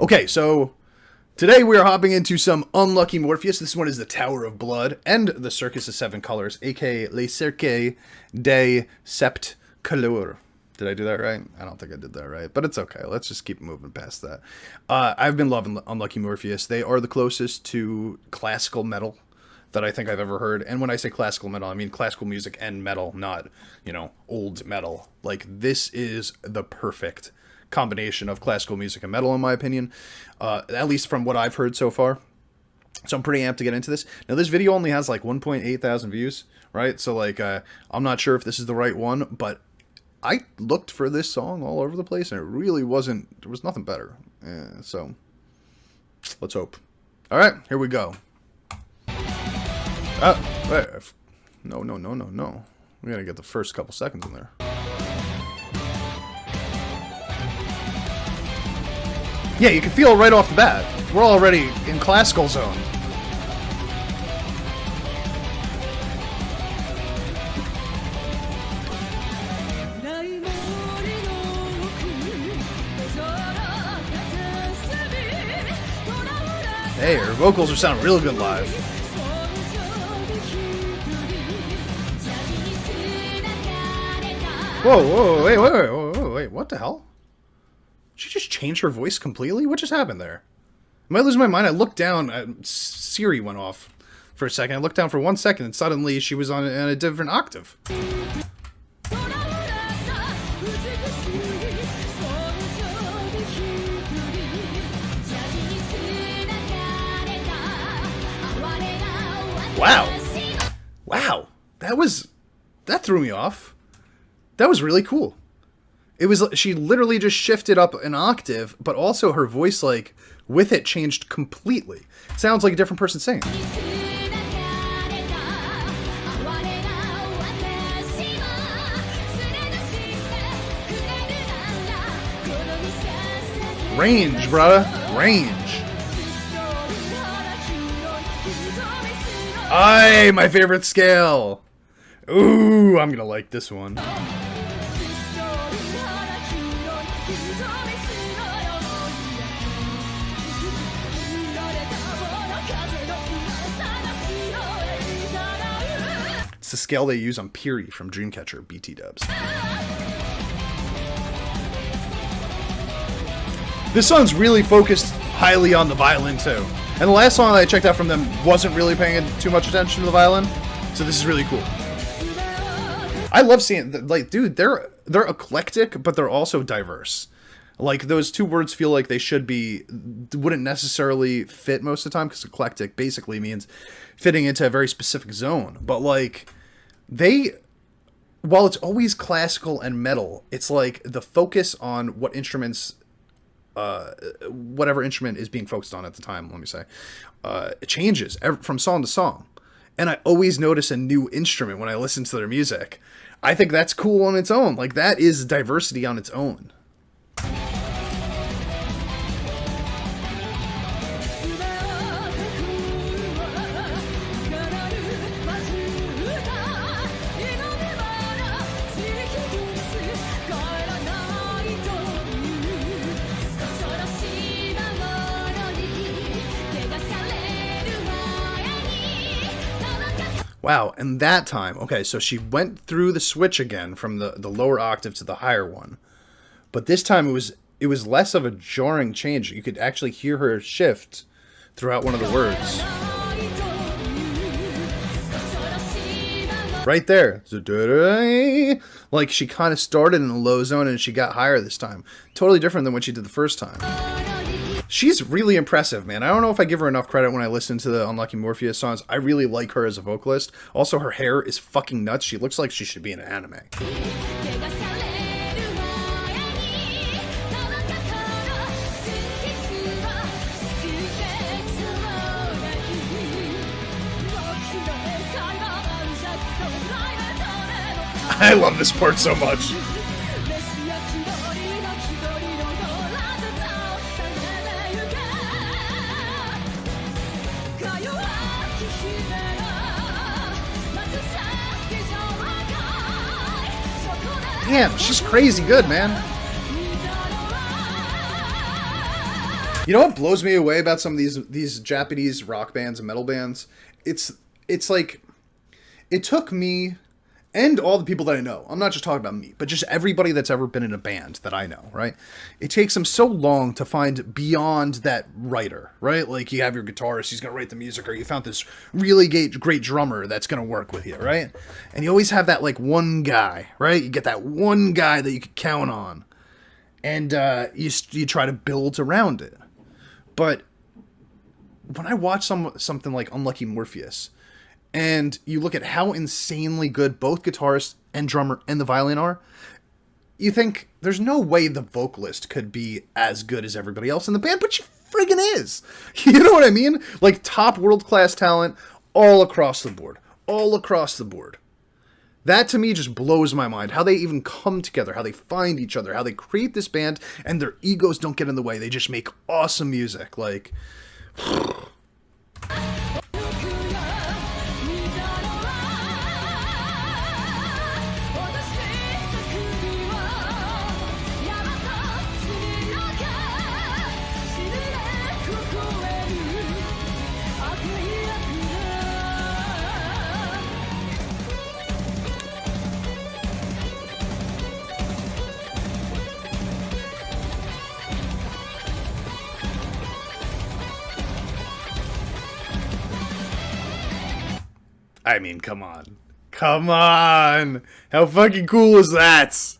Okay, so today we are hopping into some Unlucky Morpheus. This one is the Tower of Blood and the Circus of Seven Colors, aka Les Cercle des Sept Couleurs. Did I do that right? I don't think I did that right, but it's okay. Let's just keep moving past that. I've been loving Unlucky Morpheus. They are the closest to classical metal that I think I've ever heard. And when I say classical metal, I mean classical music and metal, not, old metal. Like, this is the perfect combination of classical music and metal, in my opinion, at least from what I've heard so far. So I'm pretty amped to get into this. Now, this video only has like 1.8 thousand views, right? So like, I'm not sure if this is the right one, but I looked for this song all over the place, and it really wasn't, there was nothing better. So let's hope. All right, here we go. Wait, no. We gotta get the first couple seconds in there. Yeah, you can feel it right off the bat. We're already in classical zone. Hey, her vocals are sounding real good live. Whoa, wait, what the hell? Did she just change her voice completely? What just happened there? Am I losing my mind? I looked down, Siri went off for a second. I looked down for 1 second, and suddenly she was on a different octave. Wow, that threw me off. That was really cool. She literally just shifted up an octave, but also her voice, like, with it changed completely. It sounds like a different person singing. Range, bruh. Range. Aye, my favorite scale. Ooh, I'm gonna like this one. It's the scale they use on Peary from Dreamcatcher, BT dubs. This song's really focused highly on the violin too. And the last song that I checked out from them wasn't really paying too much attention to the violin, so this is really cool. I love seeing, like, dude, they're eclectic, but they're also diverse. Like, those two words feel like they wouldn't necessarily fit most of the time, because eclectic basically means fitting into a very specific zone. But, like, while it's always classical and metal, it's like the focus on what instruments, whatever instrument is being focused on at the time, let me say, it changes from song to song. And I always notice a new instrument when I listen to their music. I think that's cool on its own. Like, that is diversity on its own. Wow, and that time, okay, so she went through the switch again from the lower octave to the higher one. But this time it was less of a jarring change. You could actually hear her shift throughout one of the words. Right there. Like, she kind of started in the low zone and she got higher this time. Totally different than what she did the first time. She's really impressive, man. I don't know if I give her enough credit when I listen to the Unlucky Morpheus songs. I really like her as a vocalist. Also, her hair is fucking nuts. She looks like she should be in an anime. I love this part so much. Damn, she's crazy good, man. You know what blows me away about some of these Japanese rock bands and metal bands? It's like it took me and all the people that I know. I'm not just talking about me, but just everybody that's ever been in a band that I know, right? It takes them so long to find beyond that writer, right? Like you have your guitarist, he's going to write the music, or you found this really great drummer that's going to work with you, right? And you always have that like one guy, right? You get that one guy that you can count on. And you try to build around it. But when I watch something like Unlucky Morpheus, and you look at how insanely good both guitarist and drummer and the violin are, you think there's no way the vocalist could be as good as everybody else in the band, but she friggin' is. You know what I mean? Like top world-class talent all across the board. All across the board. That to me just blows my mind. How they even come together, how they find each other, how they create this band, and their egos don't get in the way. They just make awesome music. Like... I mean, come on. Come on! How fucking cool is that?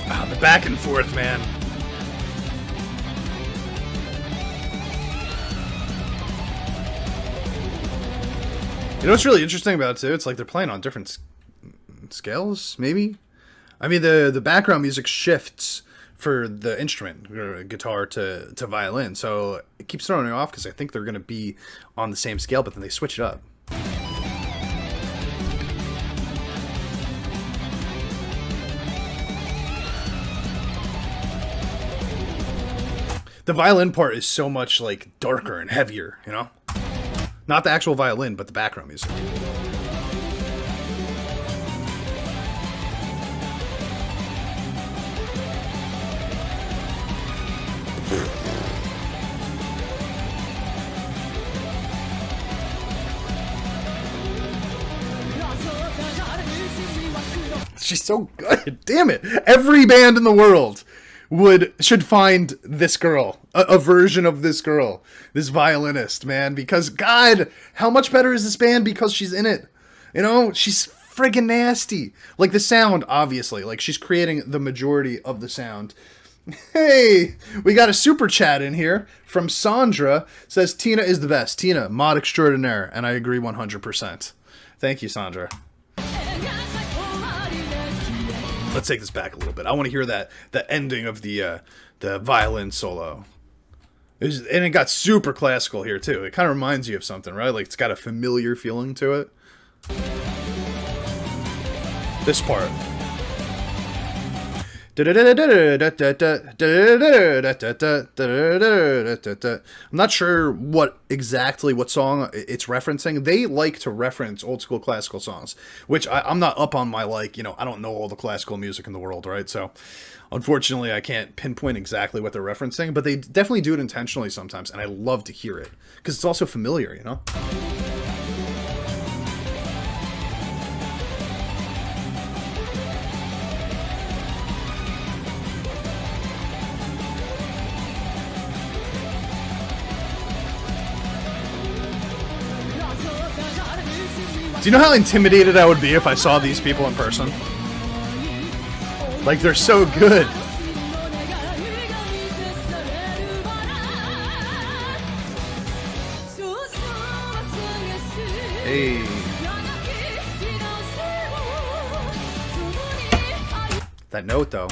Ah, the back and forth, man. You know what's really interesting about it, too? It's like they're playing on different scales, maybe? I mean, the background music shifts for the instrument, guitar to violin, so it keeps throwing me off because I think they're going to be on the same scale, but then they switch it up. The violin part is so much, like, darker and heavier, you know? Not the actual violin, but the background music. She's so good. Damn it. Every band in the world should find this girl, a version of this girl, this violinist, man, because God, how much better is this band because she's in it? You know, she's friggin' nasty. Like the sound, obviously, like she's creating the majority of the sound. Hey, we got a super chat in here from Sandra. Says Tina is the best. Tina, mod extraordinaire, and I agree 100%. Thank you, Sandra. Let's take this back a little bit. I want to hear the ending of the violin solo. And it got super classical here, too. It kind of reminds you of something, right? Like, it's got a familiar feeling to it. This part. I'm not sure what song it's referencing. They like to reference old school classical songs, which I'm not up on my, like, you know, I don't know all the classical music in the world, right? So unfortunately I can't pinpoint exactly what they're referencing, but they definitely do it intentionally sometimes, and I love to hear it because it's also familiar, you know? Do you know how intimidated I would be if I saw these people in person? Like, they're so good. Hey. That note, though.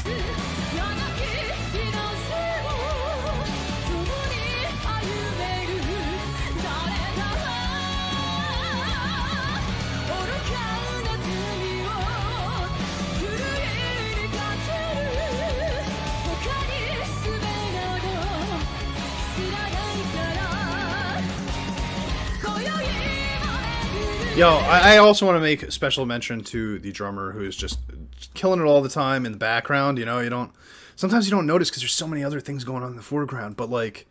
Yo, I also want to make a special mention to the drummer who is just killing it all the time in the background. You know, sometimes you don't notice because there's so many other things going on in the foreground. But like,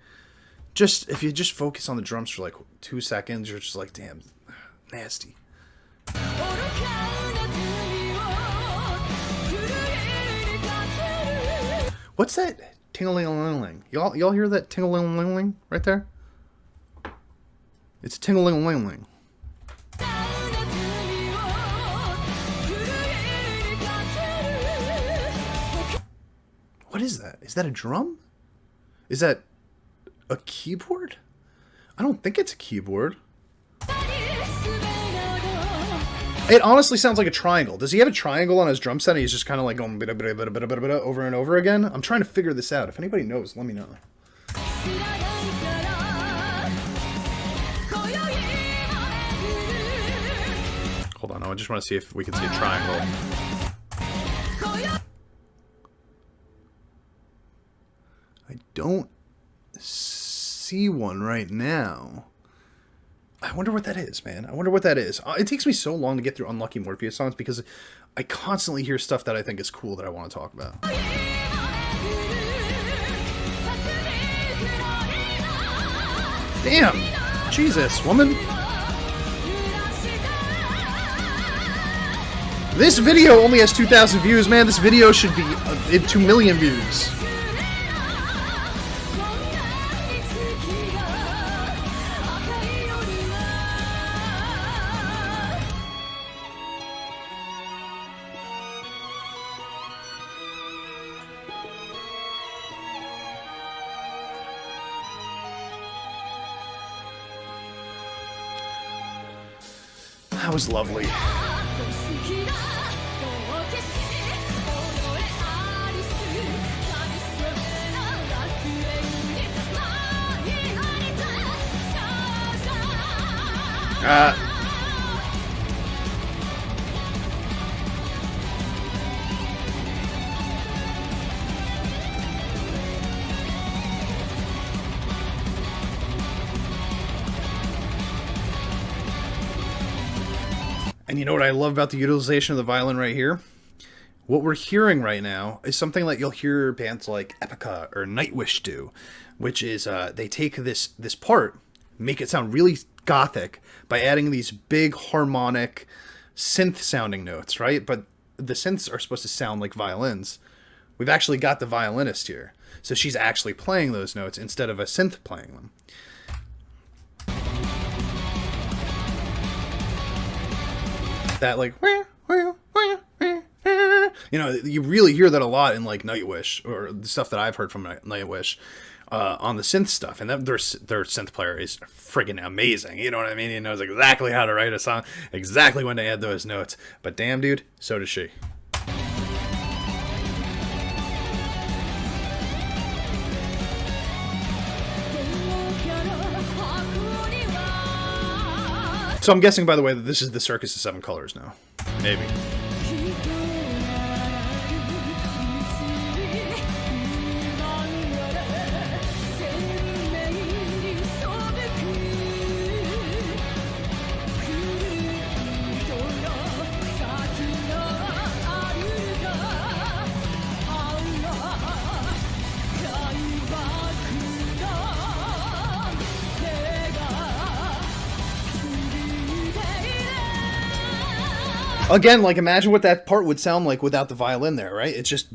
if you just focus on the drums for like 2 seconds, you're just like, damn, nasty. What's that ting-a-ling-a-ling-ling? Y'all hear that ting-a-ling-a-ling-ling right there? It's ting-a-ling-a-ling-ling. What is that? Is that a drum? Is that a keyboard? I don't think it's a keyboard. It honestly sounds like a triangle. Does he have a triangle on his drum set and he's just kind of like going over and over again? I'm trying to figure this out. If anybody knows, let me know. Hold on, I just want to see if we can see a triangle. I don't see one right now. I wonder what that is, man. I wonder what that is. It takes me so long to get through Unlucky Morpheus songs because I constantly hear stuff that I think is cool that I want to talk about. Damn! Jesus, woman! This video only has 2,000 views, man. This video should be 2 million views. That was lovely. And you know what I love about the utilization of the violin right here? What we're hearing right now is something that you'll hear bands like Epica or Nightwish do, which is they take this part, make it sound really gothic by adding these big harmonic synth-sounding notes, right? But the synths are supposed to sound like violins. We've actually got the violinist here, so she's actually playing those notes instead of a synth playing them. That like, you know, you really hear that a lot in like Nightwish or the stuff that I've heard from Nightwish on the synth stuff, and their synth player is friggin' amazing. You know what I mean? He knows exactly how to write a song, exactly when to add those notes. But damn, dude, so does she. So I'm guessing, by the way, that this is the Circus of Seven Colors now. Maybe. Again, like, imagine what that part would sound like without the violin there, right? It's just...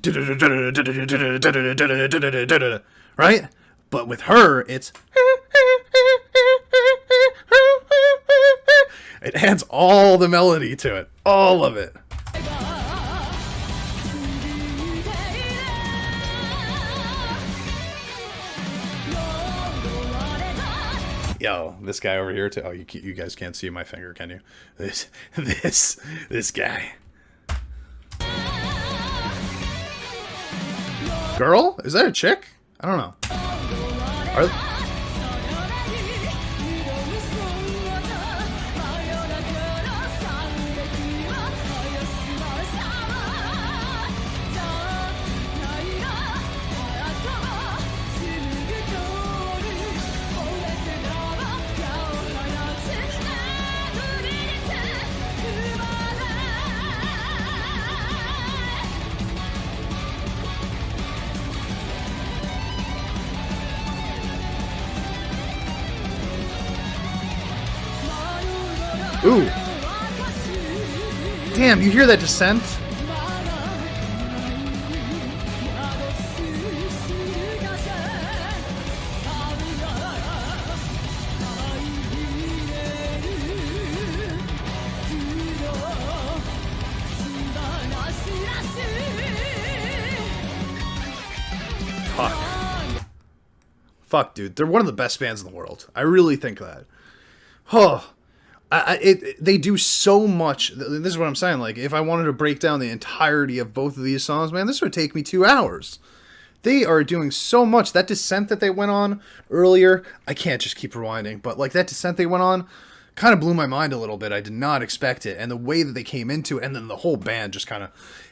right? But with her, it's... it adds all the melody to it. All of it. Yo, this guy over here too. Oh, you guys can't see my finger, can you? This guy. Girl? Is that a chick? I don't know. Ooh. Damn, you hear that descent? Fuck, dude. They're one of the best bands in the world. I really think that. Oh. They do so much. This is what I'm saying. Like, if I wanted to break down the entirety of both of these songs, man, this would take me 2 hours. They are doing so much. That descent that they went on earlier, I can't just keep rewinding, but like that descent they went on kind of blew my mind a little bit. I did not expect it. And the way that they came into it, and then the whole band just kind of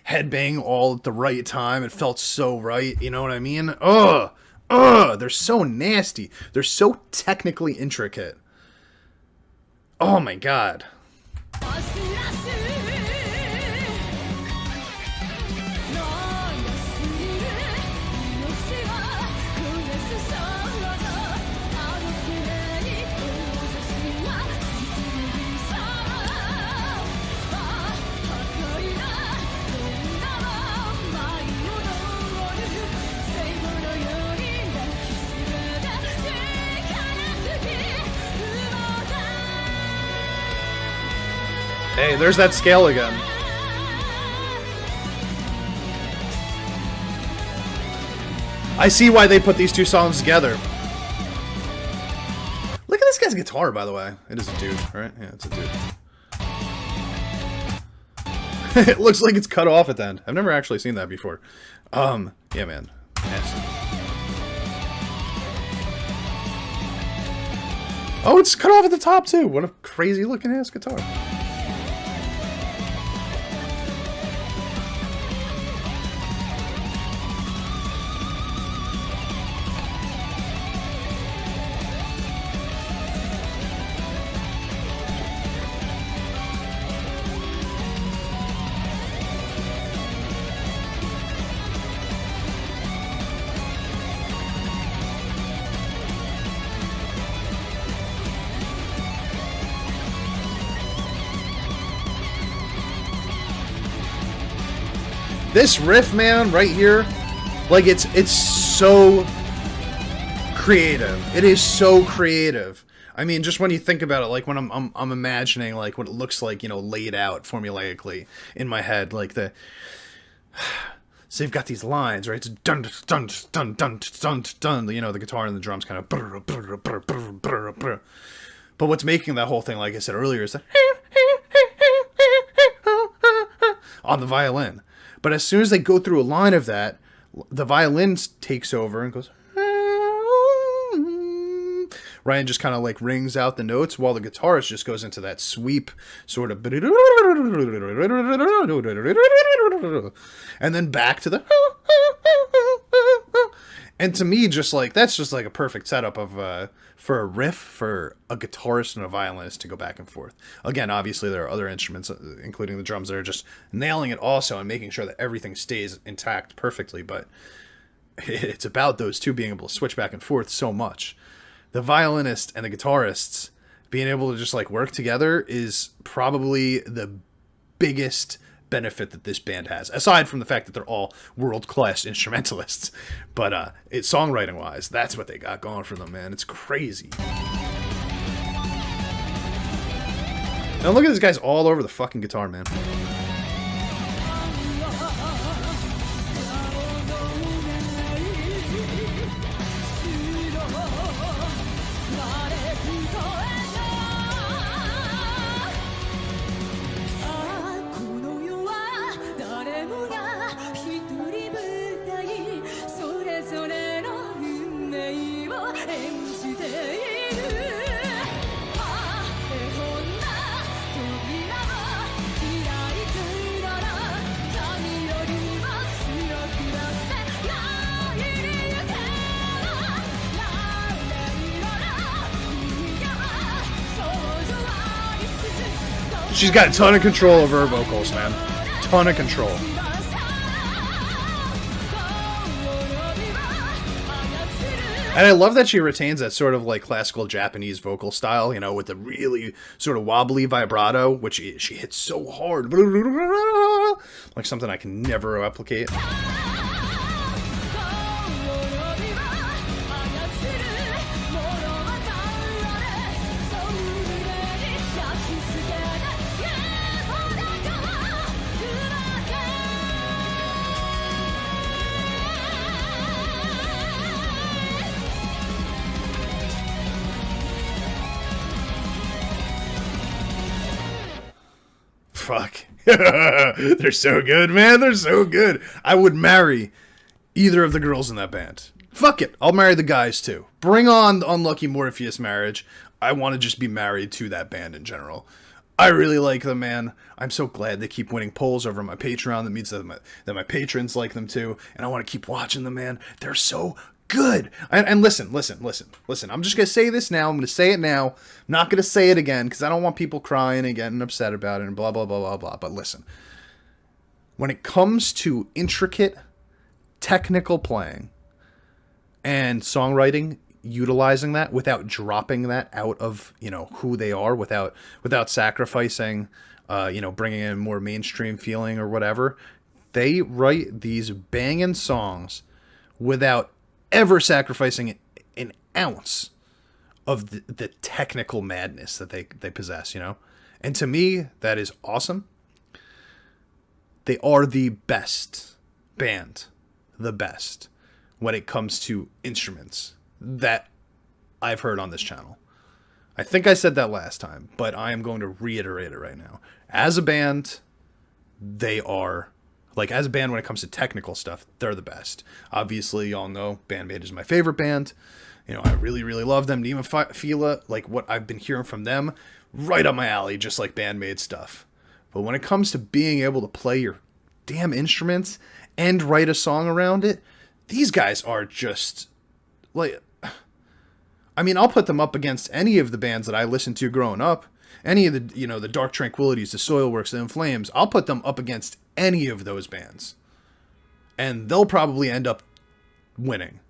headbang all at the right time. It felt so right. You know what I mean? Ugh. They're so nasty. They're so technically intricate. Oh my god. Hey, there's that scale again. I see why they put these two songs together. Look at this guy's guitar, by the way. It is a dude, right? Yeah, it's a dude. It looks like it's cut off at the end. I've never actually seen that before. Yeah, man. Nasty. Oh, it's cut off at the top, too. What a crazy looking ass guitar. This riff, man, right here, like it's so creative. It is so creative. I mean, just when you think about it, like when I'm imagining like what it looks like, you know, laid out formulaically in my head, like the. So you've got these lines, right? It's dun dun dun dun dun dun. You know, the guitar and the drums kind of. But what's making that whole thing, like I said earlier, is that on the violin. But as soon as they go through a line of that, the violin takes over and goes, right, and just kind of like rings out the notes, while the guitarist just goes into that sweep sort of, and then back to the, and to me, just like that's just like a perfect setup of for a riff for a guitarist and a violinist to go back and forth. Again, obviously there are other instruments, including the drums, that are just nailing it also and making sure that everything stays intact perfectly. But it's about those two being able to switch back and forth so much. The violinist and the guitarists being able to just like work together is probably the biggest benefit that this band has, aside from the fact that they're all world-class instrumentalists. But it's songwriting wise, that's what they got going for them, man. It's crazy. Now look at this guy's all over the fucking guitar, man. She's got a ton of control over her vocals, man. Ton of control. And I love that she retains that sort of like classical Japanese vocal style, you know, with the really sort of wobbly vibrato, which she hits so hard. Like something I can never replicate. Fuck. They're so good, man. They're so good. I would marry either of the girls in that band. Fuck it. I'll marry the guys too. Bring on the Unlucky Morpheus marriage. I want to just be married to that band in general. I really like them, man. I'm so glad they keep winning polls over my Patreon. That means that my patrons like them too. And I want to keep watching them, man. They're so good. And listen. I'm just going to say this now. I'm going to say it now. I'm not going to say it again because I don't want people crying and getting upset about it and blah, blah, blah, blah, blah. But listen, when it comes to intricate technical playing and songwriting, utilizing that without dropping that out of, you know, who they are, without sacrificing, you know, bringing in more mainstream feeling or whatever, they write these banging songs without ever sacrificing an ounce of the technical madness that they possess, you know? And to me, that is awesome. They are the best band, the best, when it comes to instruments that I've heard on this channel. I think I said that last time, but I am going to reiterate it right now. As a band, they are... Like, as a band, when it comes to technical stuff, they're the best. Obviously, y'all know Bandmate is my favorite band. You know, I really, really love them. Nima Fila, like, what I've been hearing from them, right up my alley, just like Bandmate stuff. But when it comes to being able to play your damn instruments and write a song around it, these guys are just, like... I mean, I'll put them up against any of the bands that I listened to growing up. Any of the, you know, the Dark Tranquilities, the Soilworks, the In Flames. I'll put them up against any of those bands. And they'll probably end up winning.